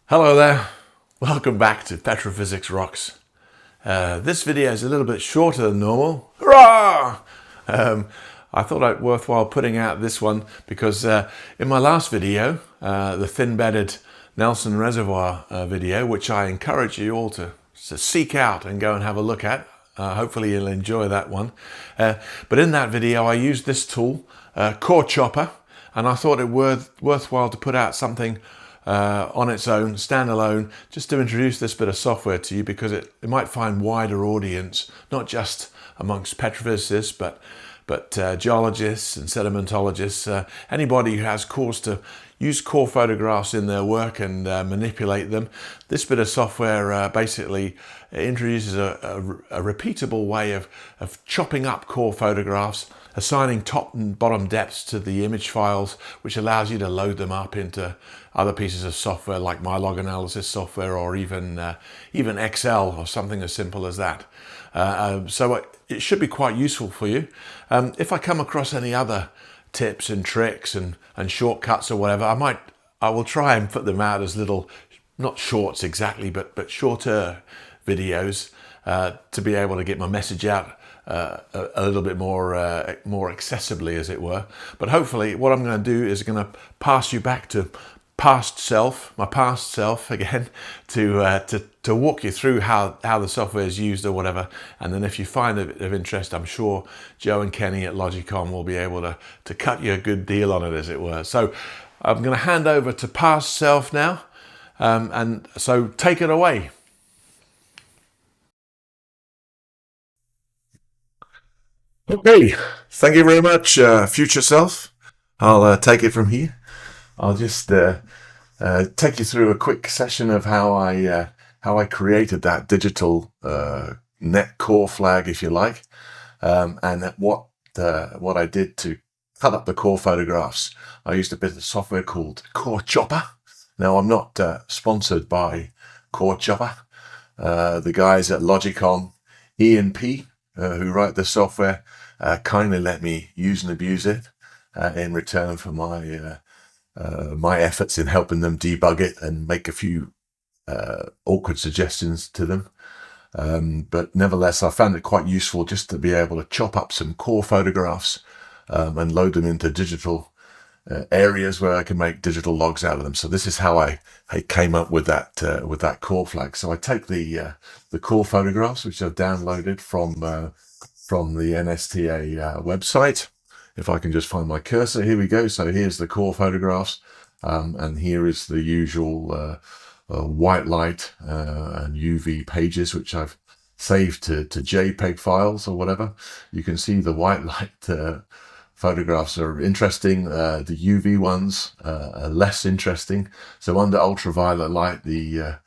Hello there, welcome back to Petrophysics Rocks. This video is a little bit shorter than normal. Hurrah! I thought it worthwhile putting out this one because in my last video, the thin-bedded Nelson Reservoir video, which I encourage you all to seek out and go and have a look at. Hopefully you'll enjoy that one. But in that video I used this tool, Core Chopper, and I thought it worthwhile to put out something on its own, standalone, just to introduce this bit of software to you because it might find wider audience, not just amongst petrophysicists, but geologists and sedimentologists, anybody who has cause to use core photographs in their work and manipulate them. This bit of software basically introduces a repeatable way of chopping up core photographs, assigning top and bottom depths to the image files, which allows you to load them up into other pieces of software like my log analysis software, or even Excel, or something as simple as that. So it should be quite useful for you. If I come across any other tips and tricks and shortcuts or whatever, I will try and put them out as little, not shorts exactly, but shorter videos to be able to get my message out a little bit more accessibly, as it were. But hopefully what I'm going to do is going to pass you back to my past self again, to walk you through how the software is used or whatever. And then if you find it of interest, I'm sure Joe and Kenny at Logicom will be able to cut you a good deal on it, as it were. So I'm going to hand over to past self now, and so take it away. Okay, thank you very much, future self. I'll take it from here. I'll just take you through a quick session of how I created that digital net core flag, if you like, and what I did to cut up the core photographs. I used a bit of software called Core Chopper. Now, I'm not sponsored by Core Chopper. The guys at Logicom, E&P, who write the software, kindly let me use and abuse it in return for my efforts in helping them debug it and make a few awkward suggestions to them. But nevertheless, I found it quite useful just to be able to chop up some core photographs and load them into digital areas where I can make digital logs out of them. So this is how I came up with that core flag. So I take the core photographs, which I've downloaded from the NSTA website. If I can just find my cursor, here we go. So here's the core photographs, and here is the usual white light and UV pages, which I've saved to JPEG files or whatever. You can see the white light photographs are interesting. The UV ones are less interesting. So under ultraviolet light, the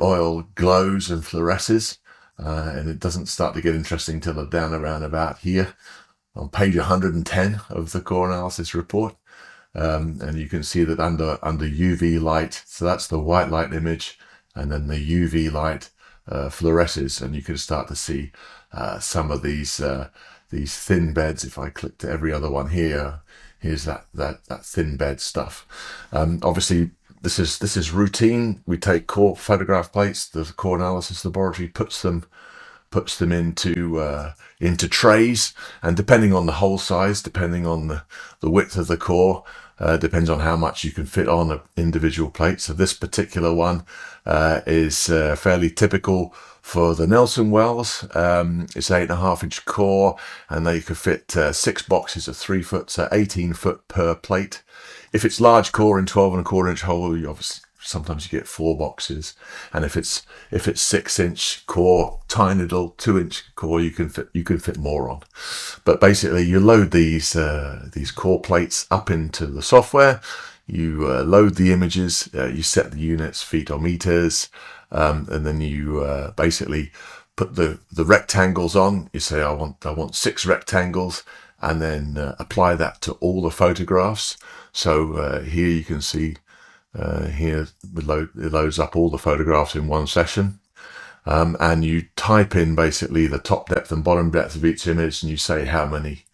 oil glows and fluoresces, and it doesn't start to get interesting till down around about here, on page 110 of the core analysis report. And you can see that under UV light, so that's the white light image, and then the UV light fluoresces, and you can start to see some of these thin beds. If I click to every other one here, here's that thin bed stuff. Obviously this is routine. We take core photograph plates, the core analysis laboratory puts them into trays, and depending on the hole size, depending on the width of the core, depends on how much you can fit on an individual plate. So this particular one is fairly typical for the Nelson wells. It's 8.5 inch core, and they could fit 6 boxes of 3 foot, so 18 foot per plate. If it's large core in 12.25 inch hole, you obviously sometimes you get 4 boxes, and if it's 6 inch core, tiny little 2 inch core, you can fit more on. But basically, you load these core plates up into the software. You load the images. You set the units, feet or meters, and then you basically put the rectangles on. You say I want 6 rectangles, and then apply that to all the photographs. So here you can see. Here it loads up all the photographs in one session, and you type in basically the top depth and bottom depth of each image, and you say how many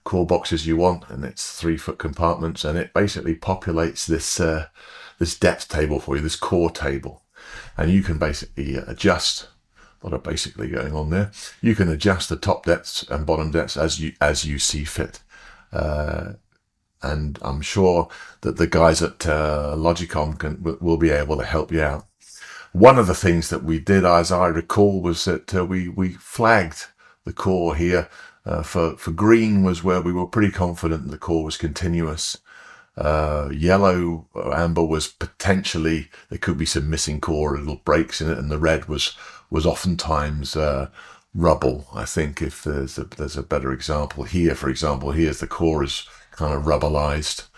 core boxes you want, and it's 3 foot compartments, and it basically populates this depth table for you, this core table, and you can basically adjust. A lot of basically going on there. You can adjust the top depths and bottom depths as you see fit. And I'm sure that the guys at Logicom will be able to help you out. One of the things that we did, as I recall, was that we flagged the core here. For green was where we were pretty confident the core was continuous. Yellow or amber was potentially, there could be some missing core, little breaks in it, and the red was oftentimes rubble. I think if there's a better example here, for example, here's the core is kind of rubbleized,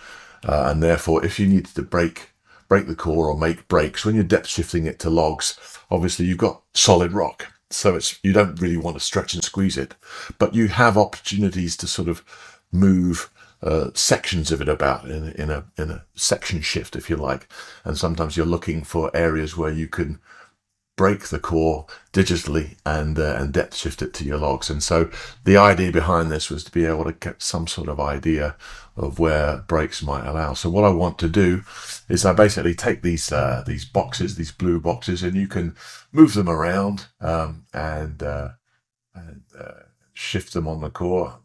and therefore if you needed to break the core or make breaks when you're depth shifting it to logs, obviously you've got solid rock, so you don't really want to stretch and squeeze it, but you have opportunities to sort of move sections of it about in a section shift, if you like, and sometimes you're looking for areas where you can break the core digitally and depth shift it to your logs. And so the idea behind this was to be able to get some sort of idea of where breaks might allow. So what I want to do is I basically take these boxes, these blue boxes, and you can move them around and shift them on the core.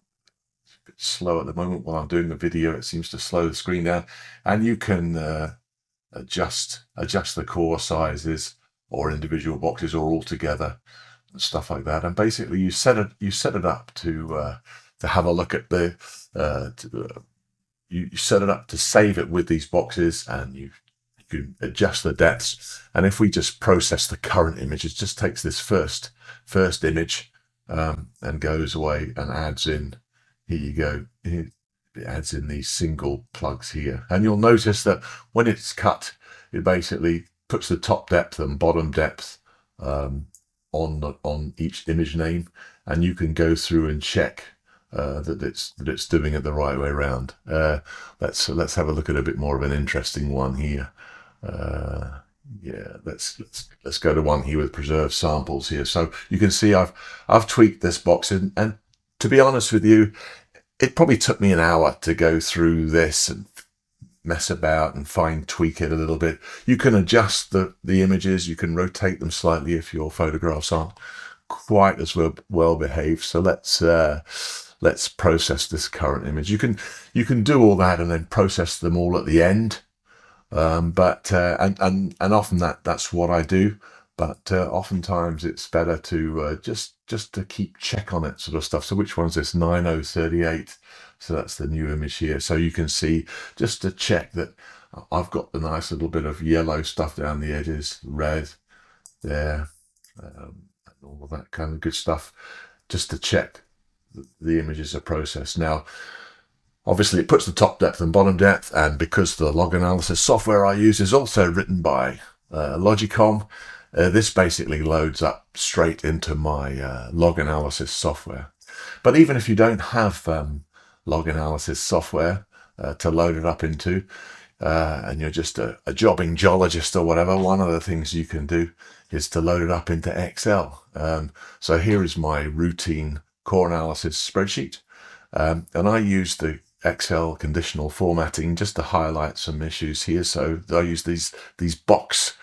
It's a bit slow at the moment while I'm doing the video. It seems to slow the screen down, and you can adjust the core sizes or individual boxes or all together and stuff like that. And basically you set it up to have a look at the you set it up to save it with these boxes, and you can adjust the depths. And if we just process the current image, it just takes this first image and goes away and adds in, here you go, it adds in these single plugs here. And you'll notice that when it's cut, it basically puts the top depth and bottom depth on each image name, and you can go through and check that it's doing it the right way around. Let's have a look at a bit more of an interesting one here. Yeah, let's go to one here with preserved samples here. So you can see I've tweaked this box, and to be honest with you, it probably took me an hour to go through this and mess about and tweak it a little bit. You can adjust the images, you can rotate them slightly if your photographs aren't quite as well behaved. So let's process this current image. You can do all that and then process them all at the end. But often that's what I do. But oftentimes it's better to just to keep check on it, sort of stuff. So which one's this? 9038. So that's the new image here. So you can see, just to check that I've got the nice little bit of yellow stuff down the edges, red there, and all of that kind of good stuff, just to check that the images are processed. Now, obviously it puts the top depth and bottom depth, and because the log analysis software I use is also written by Logicom, this basically loads up straight into my log analysis software. But even if you don't have log analysis software to load it up into, and you're just a jobbing geologist or whatever, one of the things you can do is to load it up into Excel. So here is my routine core analysis spreadsheet, and I use the Excel conditional formatting just to highlight some issues here. So I use these box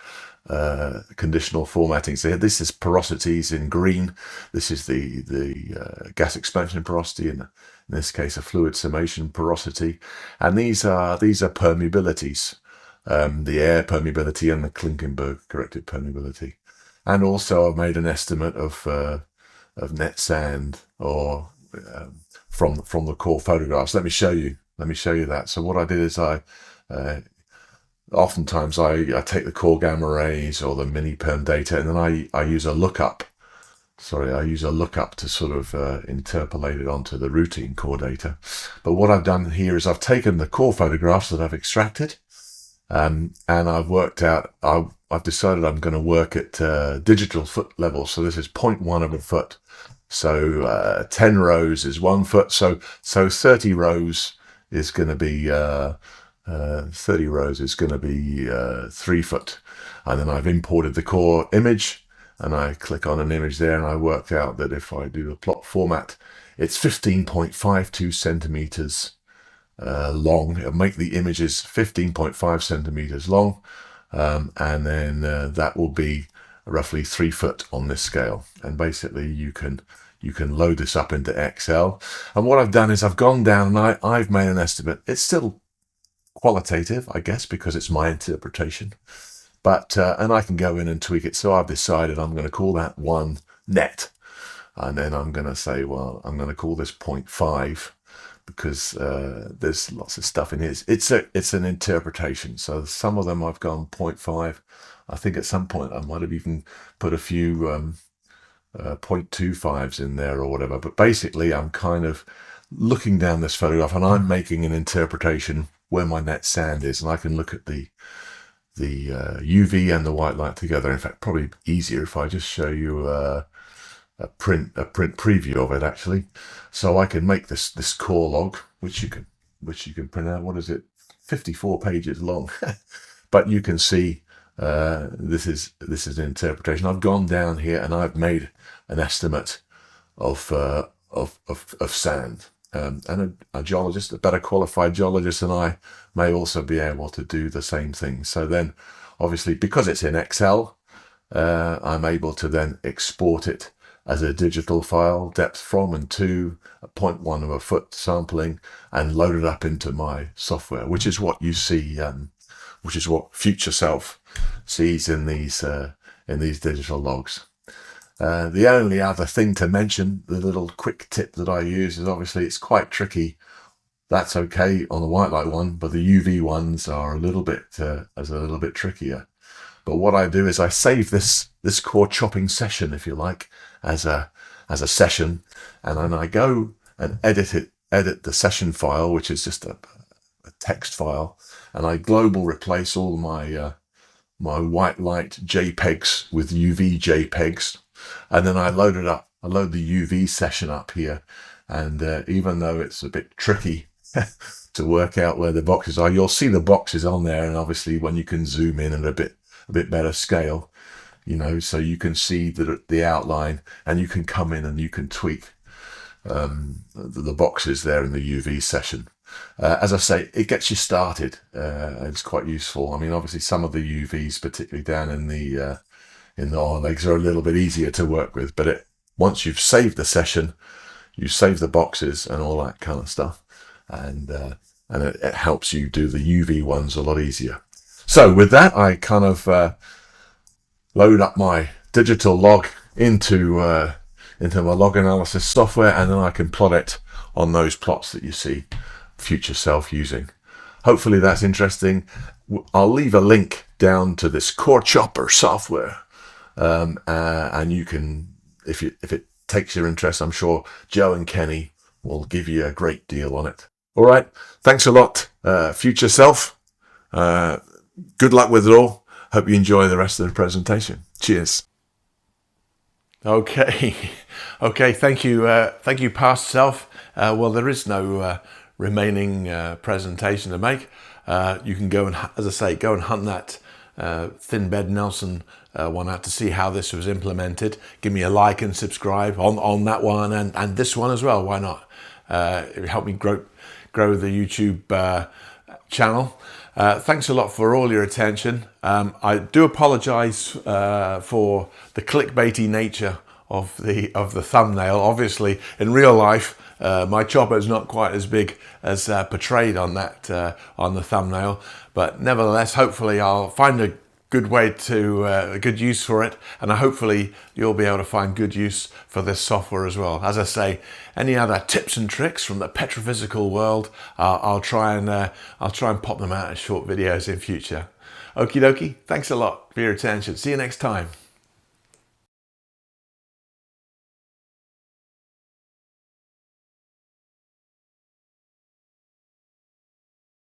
conditional formatting. So this is porosities in green. This is the gas expansion porosity, and in this case a fluid summation porosity, and these are permeabilities, the air permeability and the Klinkenberg corrected permeability. And also I've made an estimate of net sand or from the core photographs. Let me show you that. So what I did is oftentimes I take the core gamma rays or the mini perm data, and then I use a lookup. I use a lookup to sort of interpolate it onto the routine core data. But what I've done here is I've taken the core photographs that I've extracted, and I've worked out, I've decided I'm going to work at digital foot level. So this is 0.1 of a foot. So 10 rows is 1 foot. So 30 rows is going to be 30 rows is going to be 3 foot. And then I've imported the core image, and I click on an image there, and I worked out that if I do the plot format, it's 15.52 centimeters long. It'll make the images 15.5 centimeters long, and then that will be roughly 3 foot on this scale. And basically you can load this up into Excel. And what I've done is I've gone down and I've made an estimate. It's still qualitative, I guess, because it's my interpretation, but and I can go in and tweak it. So I've decided I'm going to call that one net, and then I'm going to say, well, I'm going to call this 0.5 because there's lots of stuff in here. It's an interpretation. So some of them I've gone 0.5. I think at some point I might have even put a few 0.25s in there or whatever. But basically I'm kind of looking down this photograph and I'm making an interpretation where my net sand is, and I can look at the UV and the white light together. In fact, probably easier if I just show you a print preview of it actually. So I can make this core log, which you can print out. What is it? 54 pages long. But you can see this is an interpretation. I've gone down here and I've made an estimate of sand. And a geologist, a better qualified geologist than I, may also be able to do the same thing. So then, obviously, because it's in Excel, I'm able to then export it as a digital file, depth from and to 0.1 of a foot sampling, and load it up into my software, which is what you see, which is what Future Self sees in these digital logs. The only other thing to mention, the little quick tip that I use, is obviously it's quite tricky. That's okay on the white light one, but the UV ones are a little bit trickier. But what I do is I save this core chopping session, if you like, as a session, and then I go and edit the session file, which is just a text file, and I global replace all my my white light JPEGs with UV JPEGs. And then I load it up. I load the UV session up here. And even though it's a bit tricky to work out where the boxes are, you'll see the boxes on there. And obviously when you can zoom in at a bit better scale, you know, so you can see the outline, and you can come in and you can tweak the boxes there in the UV session. As I say, it gets you started. It's quite useful. I mean, obviously some of the UVs, particularly down in the oil legs, are a little bit easier to work with, but once you've saved the session, you save the boxes and all that kind of stuff, and it helps you do the UV ones a lot easier. So with that, I kind of load up my digital log into my log analysis software, and then I can plot it on those plots that you see Future Self using. Hopefully that's interesting. I'll leave a link down to this core chopper software, and you can, if it takes your interest, I'm sure Joe and Kenny will give you a great deal on it. All right, thanks a lot, Future Self. Good luck with it all. Hope you enjoy the rest of the presentation. Cheers. Okay, thank you, past self. Well, there is no remaining presentation to make. You can go and, as I say, go and hunt that thin bed Nelson one out to see how this was implemented. Give me a like and subscribe on that one and this one as well. Why not? It would help me grow the YouTube channel. Thanks a lot for all your attention. I do apologize for the clickbaity nature of the thumbnail. Obviously, in real life, my chopper is not quite as big as portrayed on that on the thumbnail, but nevertheless, hopefully, I'll find a good way to a good use for it, and hopefully you'll be able to find good use for this software as well. As I say, any other tips and tricks from the petrophysical world, I'll try and pop them out as short videos in future. Okie dokie, thanks a lot for your attention. See you next time.